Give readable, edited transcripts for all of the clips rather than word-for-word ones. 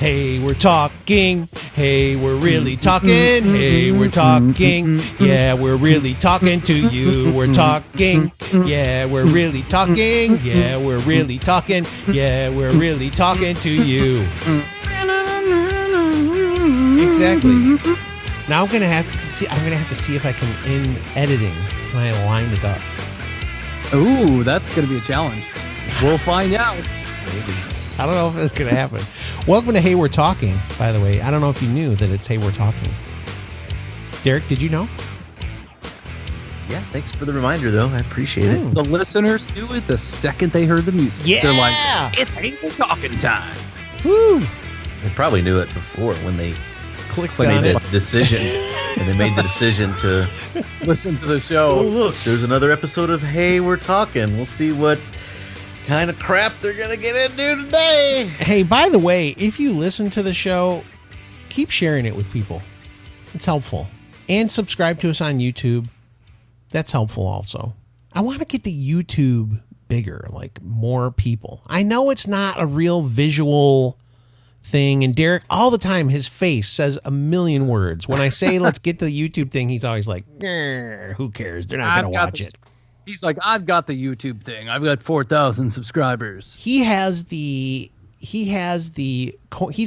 Hey, we're talking. Hey, we're really talking. Hey, we're talking. Yeah, we're really talking to you. We're talking. Yeah, we're really talking. Yeah, we're really talking. Yeah, we're really talking to you. Exactly. Now I'm gonna have to see. I'm gonna have to see if I can, in editing, can I line it up? Ooh, that's gonna be a challenge. We'll find out. Maybe. I don't know if that's going to happen. Welcome to Hey, We're Talking, by the way. I don't know if you knew that it's Hey, We're Talking. Derek, did you know? Yeah, thanks for the reminder, though. I appreciate it. The listeners knew it the second they heard the music. Yeah! They're like, it's Hey, We're Talking time. Woo! They probably knew it before when they Clicked made on the it. decision. And they made the decision to Listen to the oh, show. look, there's another episode of Hey, We're Talking. We'll see what kind of crap they're going to get into today. Hey, by the way, if you listen to the show, keep sharing it with people. It's helpful. And subscribe to us on YouTube. That's helpful also. I want to get the YouTube bigger, like more people. I know it's not a real visual thing, and Derek, all the time, his face says a million words. When I say let's get to the YouTube thing, he's always like, who cares? They're not going to watch it. He's like, I've got the YouTube thing. I've got 4,000 subscribers. He's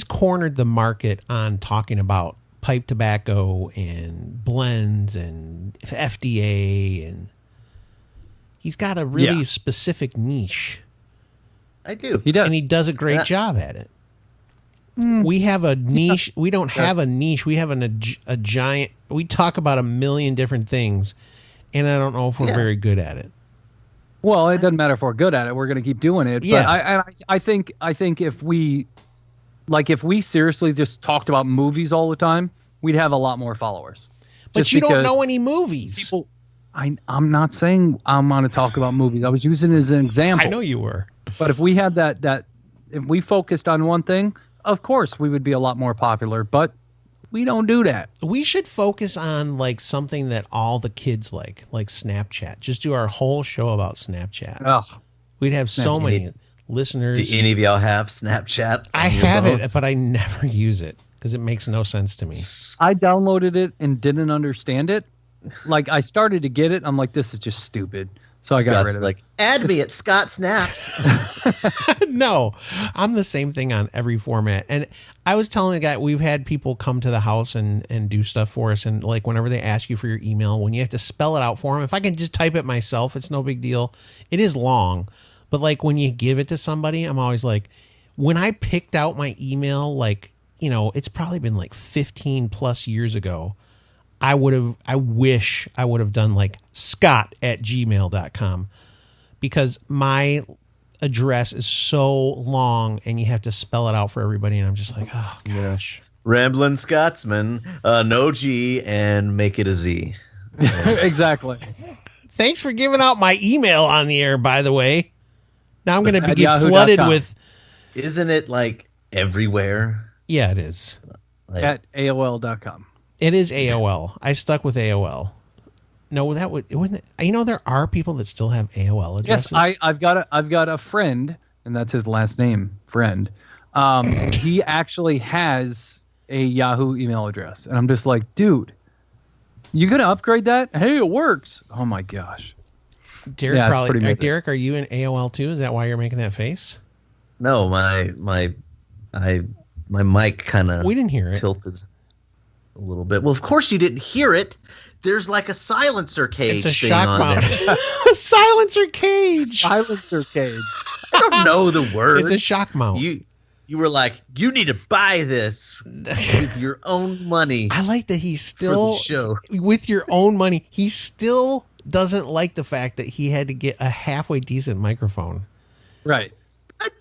cornered the market on talking about pipe tobacco and blends and FDA, and he's got a really specific niche. I do. He does. And he does a great job at it. We have a niche. We don't have a niche. We have a giant. We talk about a million different things, and I don't know if we're very good at it. Well, it doesn't matter if we're good at it. We're going to keep doing it. Yeah. But I think if we seriously just talked about movies all the time, we'd have a lot more followers. But Just you don't because know any movies. people. I'm not saying I'm going to talk about movies. I was using it as an example. I know you were. But if we had that if we focused on one thing, of course we would be a lot more popular. But we don't do that. We should focus on like something that all the kids like Snapchat. Just do our whole show about Snapchat. Ugh. We'd have so many listeners. Do any of y'all have Snapchat? I have it, but I never use it because it makes no sense to me. I downloaded it and didn't understand it. Like I started to get it. I'm like, this is just stupid. So I got rid of it. Like, add me at Scott Snaps. No, I'm the same thing on every format. And I was telling the guy, we've had people come to the house and do stuff for us. And like whenever they ask you for your email, when you have to spell it out for them, if I can just type it myself, it's no big deal. It is long. But like when you give it to somebody, I'm always like, when I picked out my email, like, you know, it's probably been like 15 plus years ago. I wish I would have done like scott@gmail.com because my address is so long and you have to spell it out for everybody. And I'm just like, oh gosh. Ramblin' Scotsman, no G and make it a Z. Exactly. Thanks for giving out my email on the air, by the way. Now I'm going to get Yahoo.com. flooded with. Isn't it like everywhere? Yeah, it is. Like, At AOL.com. It is AOL. I stuck with AOL. No, it wouldn't. You know, there are people that still have AOL addresses. Yes, I've got a friend, and that's his last name, friend. He actually has a Yahoo email address, and I'm just like, dude, you gonna upgrade that? Hey, it works. Oh my gosh. Derek, Yeah, it's probably. pretty amazing. Derek, are you in AOL too? Is that why you're making that face? no, my mic kind of We didn't hear it. tilted a little bit. Well, of course you didn't hear it. There's like a silencer cage It's a thing shock on mount. there. A silencer cage. Silencer cage. I don't know the word. It's a shock mount. You were like, you need to buy this with your own money. I like that he's still For the show. with your own money. He still doesn't like the fact that he had to get a halfway decent microphone. Right.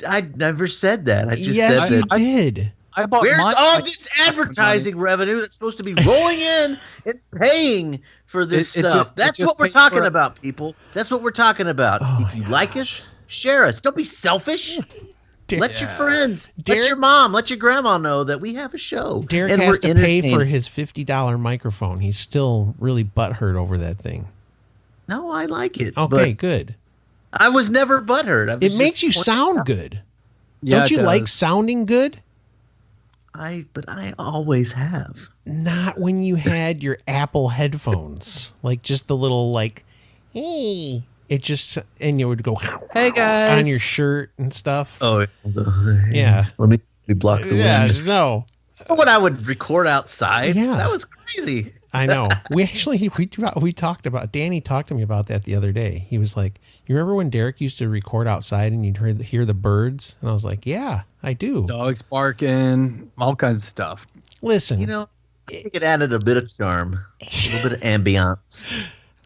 I never said that. I just Yes, said you that. did. I bought Where's mine- all this advertising revenue that's supposed to be rolling in and paying for this It stuff? just That's what we're pays talking for it. about, people. That's what we're talking about. Oh if you my like gosh. us, share us. Don't be selfish. Let your friends, Derek- let your mom, let your grandma know that we have a show. Derek and has we're to pay for entertaining. his $50 microphone. He's still really butthurt over that thing. No, I like it. Okay, but good. I was never butthurt. I was It just makes you pointing sound out. good. Yeah, Don't it you like does. sounding good? But I always have. Not when you had your Apple headphones, like just the little like, hey, it just and you would go, hey guys, on your shirt and stuff. Oh, yeah. Let me block the wind. No. So when I would record outside, Yeah. that was crazy. I know. We talked about, Danny talked to me about that the other day. He was like, you remember when Derek used to record outside and you'd hear the birds? And I was like, yeah, I do. Dogs barking, all kinds of stuff. Listen. You know, I think it added a bit of charm, a little bit of ambiance.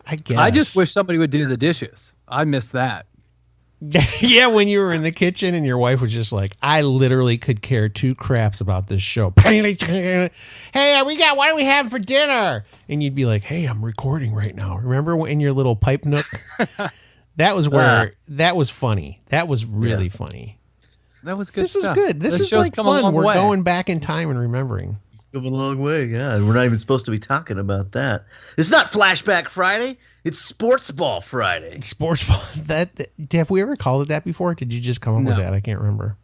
I guess. I just wish somebody would do the dishes. I miss that. Yeah, when you were in the kitchen and your wife was just like, I literally could care two craps about this show. Hey, what do we have for dinner? And you'd be like, hey, I'm recording right now. Remember in your little pipe nook? That was where that was funny. That was really funny. That was good. This is good. This is like fun. We're going back in time and remembering. Come a long way, yeah. We're not even supposed to be talking about that. It's not Flashback Friday. It's Sports Ball Friday. Sports Ball. Have we ever called it that before? Did you just come up with that? I can't remember.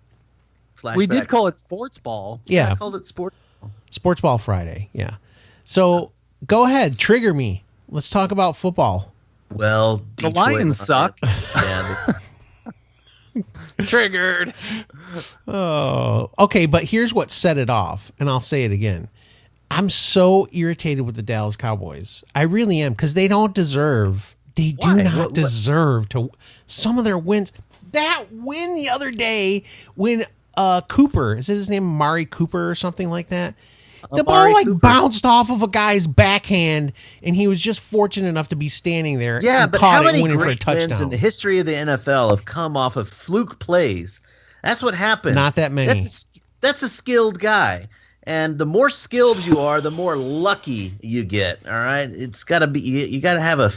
Flashback. We did call it Sports Ball. Yeah. I called it Sports Ball. Sports Ball Friday. Yeah. So go ahead. Trigger me. Let's talk about football. Well, the Lions suck. Yeah, Triggered. Oh, okay. But here's what set it off, and I'll say it again. I'm so irritated with the Dallas Cowboys. I really am, because they don't deserve. They do not deserve to. Some of their wins. That win the other day when Cooper, is it his name, Mari Cooper or something like that? The ball bounced off of a guy's backhand, and he was just fortunate enough to be standing there. Yeah, and but caught how it many winning for a great touchdown. wins in the history of the NFL have come off of fluke plays? That's what happened. Not that many. That's a skilled guy. And the more skilled you are, the more lucky you get. All right, it's got to be. You got to have a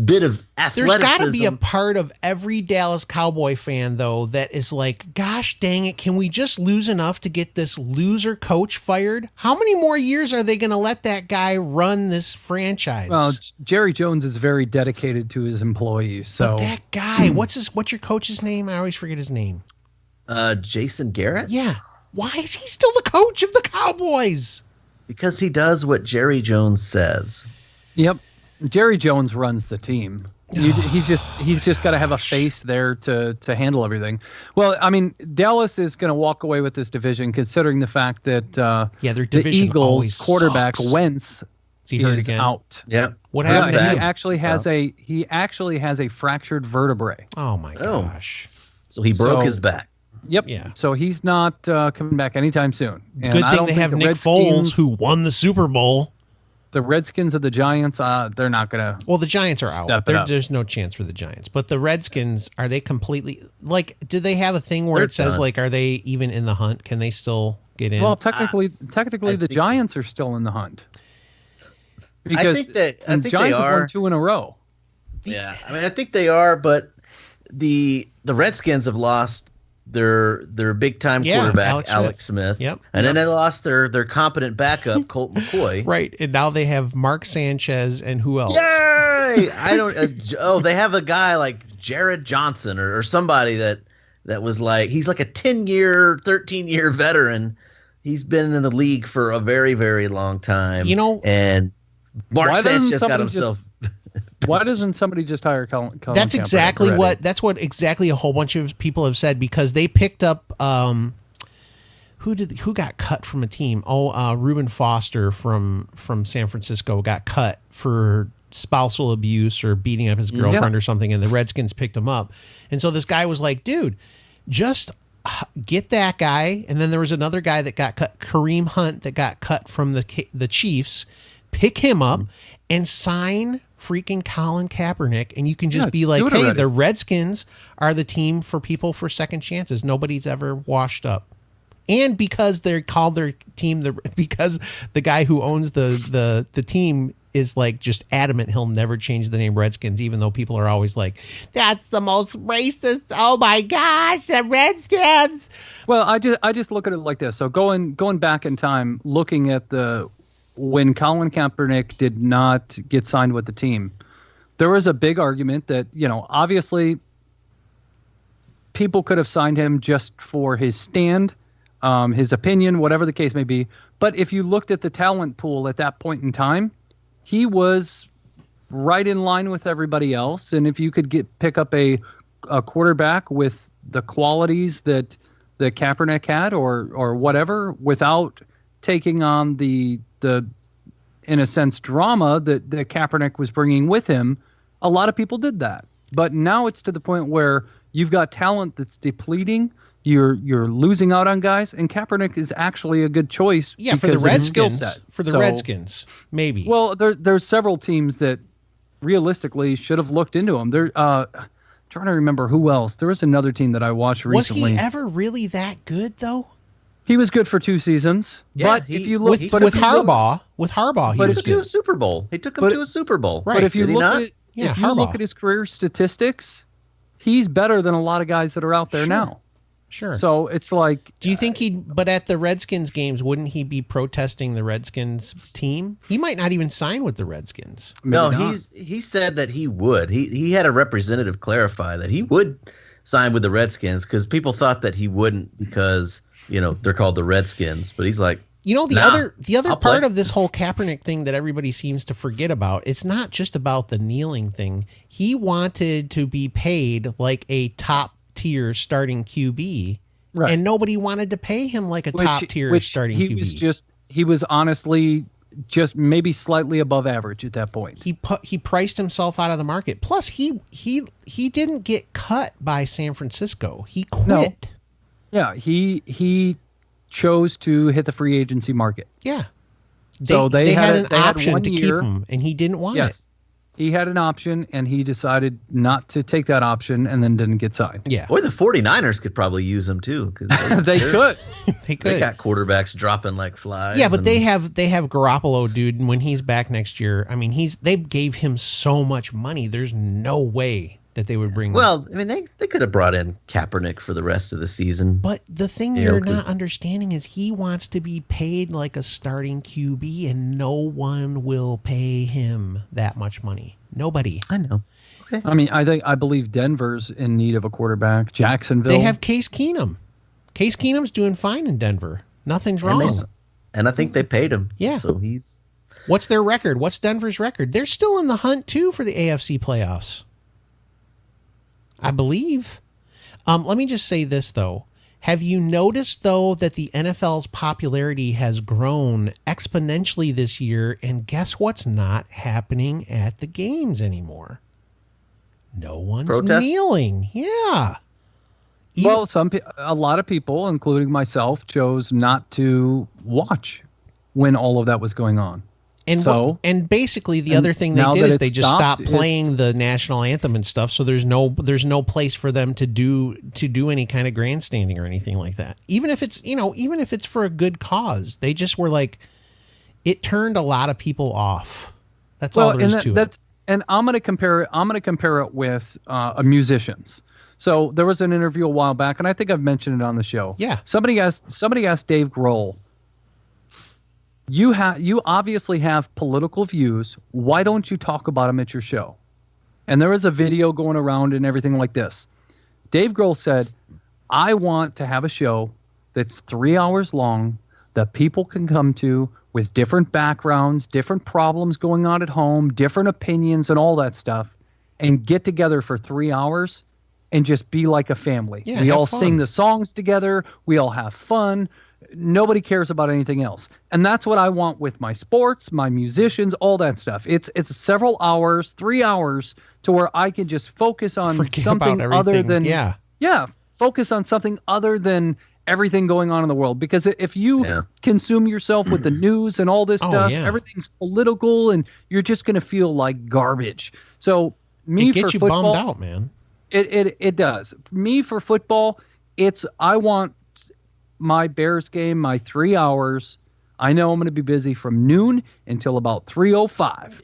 bit of athleticism. There's got to be a part of every Dallas Cowboy fan, though, that is like, "Gosh dang it! Can we just lose enough to get this loser coach fired? How many more years are they going to let that guy run this franchise?" Well, Jerry Jones is very dedicated to his employees. So but that guy, what's your coach's name? I always forget his name. Jason Garrett. Yeah. Why is he still the coach of the Cowboys? Because he does what Jerry Jones says. Yep. Jerry Jones runs the team. He's just got to have a face there to handle everything. Well, I mean, Dallas is going to walk away with this division, considering the fact that their the division Eagles quarterback Wentz is out. Yeah. What happened? He actually has a fractured vertebrae. Oh my gosh! So he broke his back. Yep. Yeah. So he's not coming back anytime soon. And Good thing they have Nick Foles, who won the Super Bowl. The Redskins of the Giants, they're not going to. Well, the Giants are out. There's no chance for the Giants. But the Redskins, are they completely like? Do they have a thing where it says like, are they even in the hunt? Can they still get in? Well, technically, the Giants are still in the hunt. Because I think Giants they are. have won 2 in a row. Yeah, I mean, I think they are, but the Redskins have lost their big time quarterback Alex Smith. Yep. And then they lost their competent backup Colt McCoy. Right. And now they have Mark Sanchez and who else? Yay! I don't they have a guy like Jared Johnson or somebody that was like, he's like a 10-year, 13-year veteran. He's been in the league for a very, very long time. And Mark Sanchez got himself. Why doesn't somebody just hire Colin? That's exactly that's what exactly a whole bunch of people have said, because they picked up who got cut from a team. Reuben Foster from San Francisco got cut for spousal abuse or beating up his girlfriend or something, and the Redskins picked him up. And so this guy was like, dude, just get that guy. And then there was another guy that got cut, Kareem Hunt, that got cut from the Chiefs. Pick him up and sign freaking Colin Kaepernick, and you can just be like, hey, the Redskins are the team for people for second chances. Nobody's ever washed up. And because they're called their team, because the guy who owns the team is like just adamant he'll never change the name Redskins, even though people are always like, that's the most racist. Oh my gosh, the Redskins. Well, I just look at it like this. So going back in time, looking at when Colin Kaepernick did not get signed with the team, there was a big argument that, obviously people could have signed him just for his stand his opinion, whatever the case may be. But if you looked at the talent pool at that point in time, he was right in line with everybody else. And if you could pick up a quarterback with the qualities that Kaepernick had or whatever, without taking on the in a sense drama that Kaepernick was bringing with him, a lot of people did that. But now it's to the point where you've got talent that's depleting. You're losing out on guys, and Kaepernick is actually a good choice. Yeah, for the Redskins. For the Redskins, maybe. Well, there's several teams that realistically should have looked into him. Trying to remember who else. There was another team that I watched recently. Was he ever really that good though? He was good for 2 seasons. Yeah, but if you look with Harbaugh, he was good. to a Super Bowl. He took him to a Super Bowl. Right. But if you Did he not? look at his career statistics, he's better than a lot of guys that are out there now. Sure. So it's like, do you think but at the Redskins games, wouldn't he be protesting the Redskins team? He might not even sign with the Redskins. No, he said that he would. He had a representative clarify that he would sign with the Redskins because people thought that he wouldn't because, they're called the Redskins. But he's like, the other I'll part play. of this whole Kaepernick thing that everybody seems to forget about, it's not just about the kneeling thing. He wanted to be paid like a top tier starting QB, right. And nobody wanted to pay him like a top tier starting QB. He was honestly just maybe slightly above average at that point. He priced himself out of the market. Plus, he didn't get cut by San Francisco. He quit. No. Yeah, he chose to hit the free agency market. Yeah. So they had an they had option 1 to keep year. him, and he didn't want it. He had an option, and he decided not to take that option and then didn't get signed. Yeah. Boy, the 49ers could probably use him too. They could. They could. They got quarterbacks dropping like flies. Yeah, but they have Garoppolo, dude, and when he's back next year, I mean, they gave him so much money. There's no way that they would bring him. Well, I mean, they could have brought in Kaepernick for the rest of the season. But the thing you're not understanding is he wants to be paid like a starting QB, and no one will pay him that much money. Nobody. I know. Okay. I mean, I believe Denver's in need of a quarterback. Jacksonville. They have Case Keenum. Case Keenum's doing fine in Denver. Nothing's wrong. And I think they paid him. Yeah. So he's. What's their record? What's Denver's record? They're still in the hunt too for the AFC playoffs, I believe. Let me just say this, though. Have you noticed, though, that the NFL's popularity has grown exponentially this year? And guess what's not happening at the games anymore? No one's kneeling. Yeah. Well, a lot of people, including myself, chose not to watch when all of that was going on. And basically the other thing they did is they just stopped playing the national anthem and stuff. So there's no place for them to do any kind of grandstanding or anything like that. Even if it's for a good cause, they just were like, it turned a lot of people off. That's all there is to it. And I'm going to compare it with musicians. So there was an interview a while back, and I think I've mentioned it on the show. Yeah. Somebody asked Dave Grohl, You obviously have political views. Why don't you talk about them at your show? And there was a video going around and everything like this. Dave Grohl said, I want to have a show that's 3 hours long that people can come to with different backgrounds, different problems going on at home, different opinions and all that stuff, and get together for 3 hours and just be like a family. Yeah, we all fun. sing the songs together. We all have fun. Nobody cares about anything else. And that's what I want with my sports, my musicians, all that stuff. It's several hours, 3 hours, to where I can just focus on something other than focus on something other than everything going on in the world. Because if you consume yourself with the news and all this stuff, everything's political and you're just going to feel like garbage. So it gets you bummed out, man. It does. Me for football, I want my Bears game, my 3 hours. I know I'm going to be busy from noon until about 3:05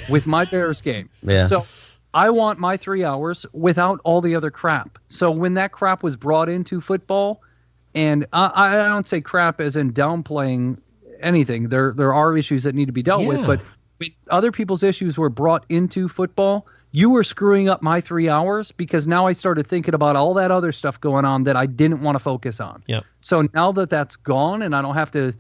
with my Bears game. Yeah. So I want my 3 hours without all the other crap. So when that crap was brought into football, and I don't say crap as in downplaying anything. There are issues that need to be dealt with, but when other people's issues were brought into football, you were screwing up my 3 hours because now I started thinking about all that other stuff going on that I didn't want to focus on. Yep. So now that that's gone and I don't have to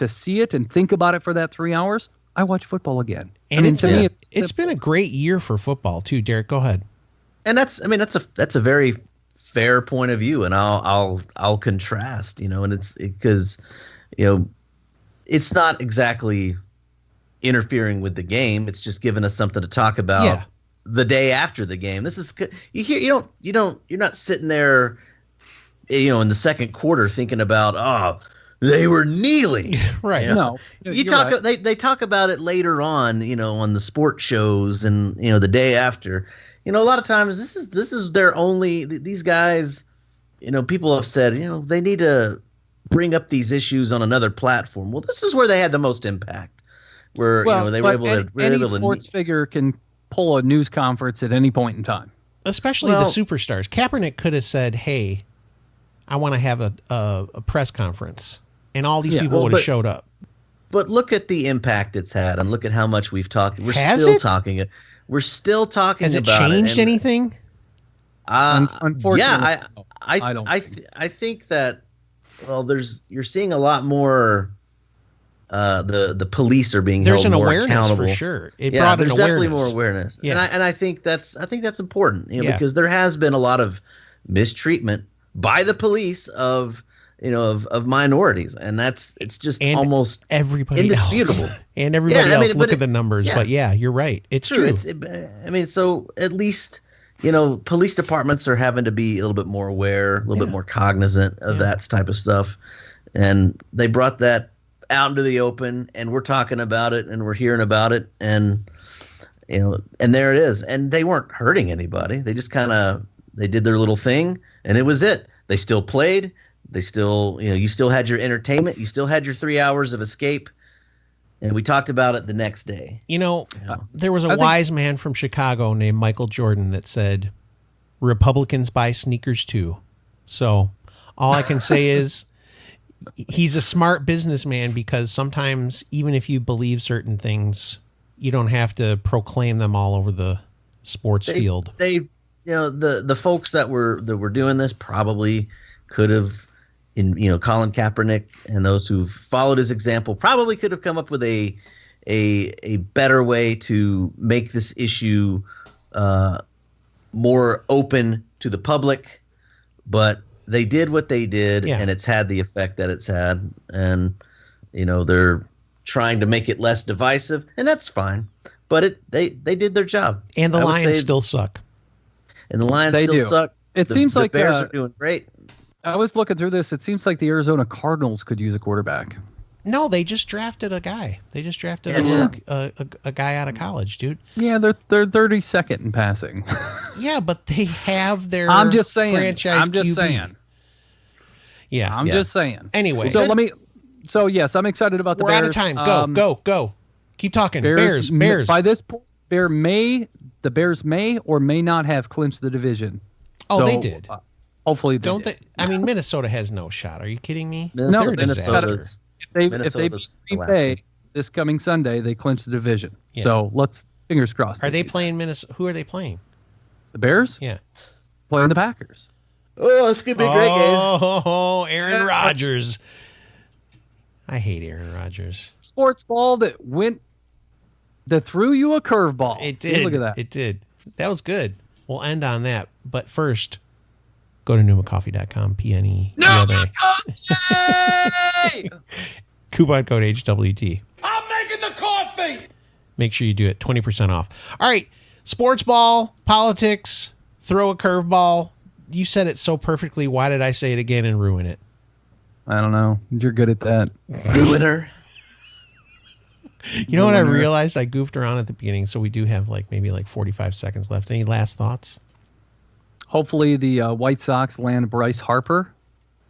see it and think about it for that 3 hours, I watch football again. And to me, it's been a great year for football too. Derek, go ahead. And that's a very fair point of view, and I'll contrast, and it's because, it's not exactly interfering with the game. It's just giving us something to talk about the day after the game. This is you're not sitting there, in the second quarter thinking about, they were kneeling. Right. No. You talk. Right. They talk about it later on, on the sports shows and the day after. A lot of times this is their only. These guys, people have said, they need to bring up these issues on another platform. Well, this is where they had the most impact. Where they were able to. Any sports figure can pull a news conference at any point in time. Especially the superstars. Kaepernick could have said, "Hey, I want to have a press conference." And all these people would have showed up. But look at the impact it's had, and look at how much we've talked. We're Has still it? talking it. We're still talking Has it about it. changed anything? Unfortunately, yeah, I don't. I think that you're seeing a lot more. The police are being There's held an more awareness accountable for sure. It brought an there's awareness. definitely more awareness. Yeah. And I think that's important. Because there has been a lot of mistreatment by the police of minorities, and it's just almost everybody indisputable. Else. And everybody else. Look at the numbers, but you're right. It's true. So at least police departments are having to be a little bit more aware, a little bit more cognizant of that type of stuff, and they brought that out into the open, and we're talking about it, and we're hearing about it, and and there it is. And they weren't hurting anybody. They just they did their little thing, and it was it. They still played. They still, you still had your entertainment. You still had your 3 hours of escape. And we talked about it the next day. There was a wise man from Chicago named Michael Jordan that said, Republicans buy sneakers too. So all I can say is he's a smart businessman, because sometimes even if you believe certain things, you don't have to proclaim them all over the sports field. The folks that were doing this probably could have, Colin Kaepernick and those who followed his example probably could have come up with a better way to make this issue more open to the public, but they did what they did, and it's had the effect that it's had, and they're trying to make it less divisive, and that's fine. But they did their job, and the Lions still suck. And the Lions still suck. It seems like the Bears are doing great. I was looking through this. It seems like the Arizona Cardinals could use a quarterback. No, they just drafted a guy. They just drafted a guy out of college, dude. Yeah, they're 32nd in passing. Yeah, but they have their I'm just saying. franchise I'm just QB. saying. Yeah. I'm just saying. Anyway. So yes, I'm excited about the We're Bears. out of time. Go. Keep talking. Bears. By this point, the Bears may or may not have clinched the division. Oh, they did. Hopefully, don't they? I mean, Minnesota has no shot. Are you kidding me? No, they're a disaster. If they beat Green Bay this coming Sunday, they clinch the division. Yeah. So let's fingers crossed. Are they playing Minnesota? Who are they playing? The Bears? Yeah, playing the Packers. Oh, it's gonna be a great game. Oh, Aaron Rodgers. I hate Aaron Rodgers. Sports ball that threw you a curveball. It did. See, look at that. It did. That was good. We'll end on that. But first, go to pneumacoffee.com, PNE. Yay! Coupon code HWT. I'm making the coffee! Make sure you do it. 20% off. All right. Sports ball, politics, throw a curveball. You said it so perfectly. Why did I say it again and ruin it? I don't know. You're good at that. Ruiner. You know what I realized? I goofed around at the beginning, so we do have maybe 45 seconds left. Any last thoughts? Hopefully the White Sox land Bryce Harper.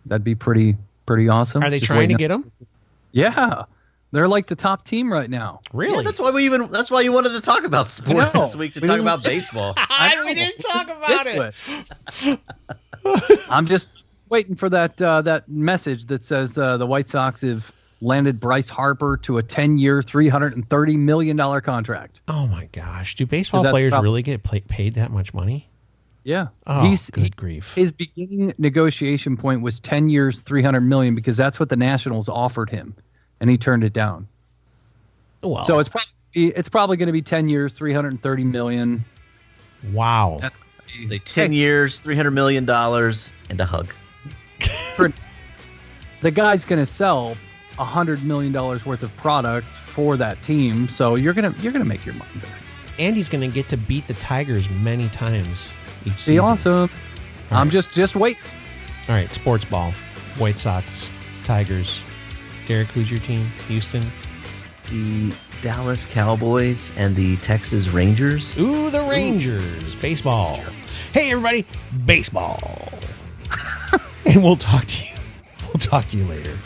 That'd be pretty awesome. Are they trying to get him? Yeah. They're like the top team right now. Really? Yeah, that's why you wanted to talk about sports this week, to talk about baseball. We didn't talk about it. I'm just waiting for that message that says the White Sox have landed Bryce Harper to a 10-year, $330 million contract. Oh my gosh. Do baseball that's players probably- really get paid that much money? Yeah. Oh, good grief. His beginning negotiation point was 10 years, $300 million, because that's what the Nationals offered him, and he turned it down. Well, So it's probably going to be 10 years, $330 million. wow. They 10 years, $300 million, and a hug. The guy's going to sell $100 million worth of product for that team, so you're gonna make your money back. And he's going to get to beat the Tigers many times each Be season. awesome. All I'm right. just wait. All right, sports ball. White Sox, Tigers. Derek, who's your team? Houston. The Dallas Cowboys and the Texas Rangers. Ooh, the Rangers. Baseball. Hey, everybody. Baseball. And we'll talk to you. We'll talk to you later.